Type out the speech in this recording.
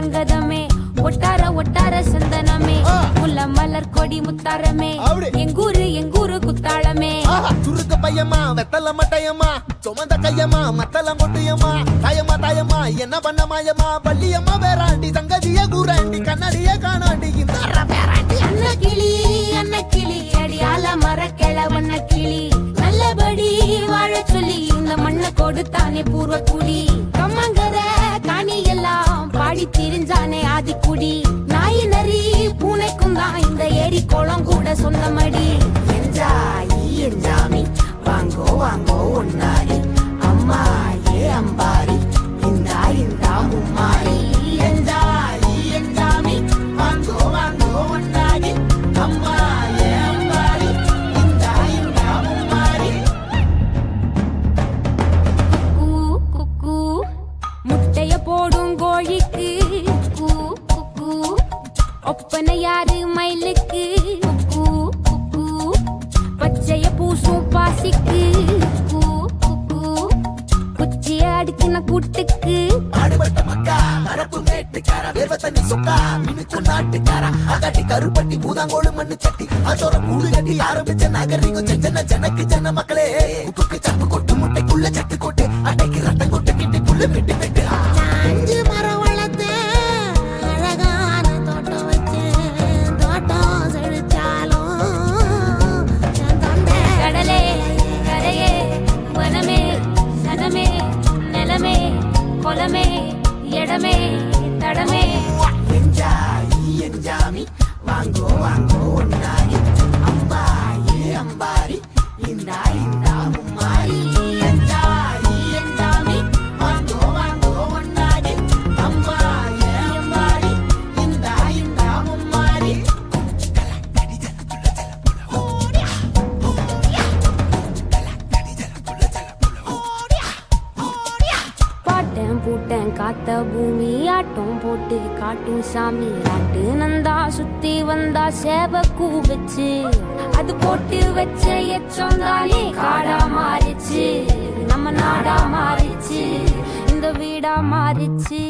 அங்கதமே ஒட்டார ஒட்டார சந்தனமே முல்ல மலர் கொடி முத்தாரமே எங்கூரு குத்தாளமே சுருக்க பையமா வெத்தல மட்டையம்மா சுமந்த கையம்மா மத்தல மொட்டையம்மா தாயம்மா தாயம்மா என்ன பண்ண மாயம்மா பள்ளியம்மா வேறாண்டி சங்கதிய கூறாண்டி கண்ணடிய காணாண்டி இந்த அன்ன கிளி அடியால மர கிழவண்ண கிளி நல்லபடி வாழ சொல்லி இந்த மண்ணை கொடுத்தானே பூர்வ குடி கம்மங்கர காணி எல்லாம் பாடி திரிஞ்சானே ஆதிக்குடி நாய் நரி பூனைக்கும் தான் இந்த ஏரி குளம் கூட சொந்தமடி என்ஜாமி வாங்கோ வாங்கோ ஒன்னாரி அம்மா ஏ அம்பாரி இந்தா மும்மாரி என்ஜாமி வாங்கோ வாங்கோ ஒன்னாரி அம்மா ஏ அம்பாரி இந்தா மும்மாரி குக்கு முட்டைய போடும் கோழிக்கு குக்கு ஒப்பனை யாரு மயிலுக்கு பச்சைய பூசும் பாசிக்கு குச்சிய அடுக்கின கூட்டுக்கு ஆடுபட்ட மக்கா மரப்பு மேட்டுக்கார வேர்வ தண்ணி சொக்கா மினுக்கு நாட்டுக்கார அகட்டி கருப்பட்டி பூதாங்கோடு மண்ணு சட்டி அதோட கூடு கட்டி ஆரம்பிச்ச நாகரிகம் செஞ்சன ஜனக்கு ஜன மக்களே உப்புக்கு சப்பு கொட்டு முட்டைக்குள்ள சட்டு கொட்டு அட்டைக்கு ரத்தம் கொட்டு கிட்டி புல்லு வெட்டு வெட்டு 5 மரம் வளர்த்து அழகான தோட்டம் வச்சு தோட்டம் செழிச்சாலும் கடலே கரையே வனமே சனமே நிலமே கொலமே இடமே தடமே என்ஜாமி வாங்கோ வாங்கோ ஒன்னாரி அம்பா ஏ அம்பாரி இந்தா மும்மாரி என்ஜாமி வாங்கோ வாங்கோ ஒன்னாரி அம்பா ஏ அம்பாரி இந்தா மும்மாரி பாட்டன் பூட்டன் காத்த பூமி ஆட்டம் போட்டு காட்டும் சாமி ஆட்டு நந்தா சுத்தி வந்தா சேவ கூவச்சு அது போட்டு வச்ச எச்சொந்தாலே காடா மாறிச்சு நம்ம நாடா மாறிச்சு இந்த வீடா மாறிச்சு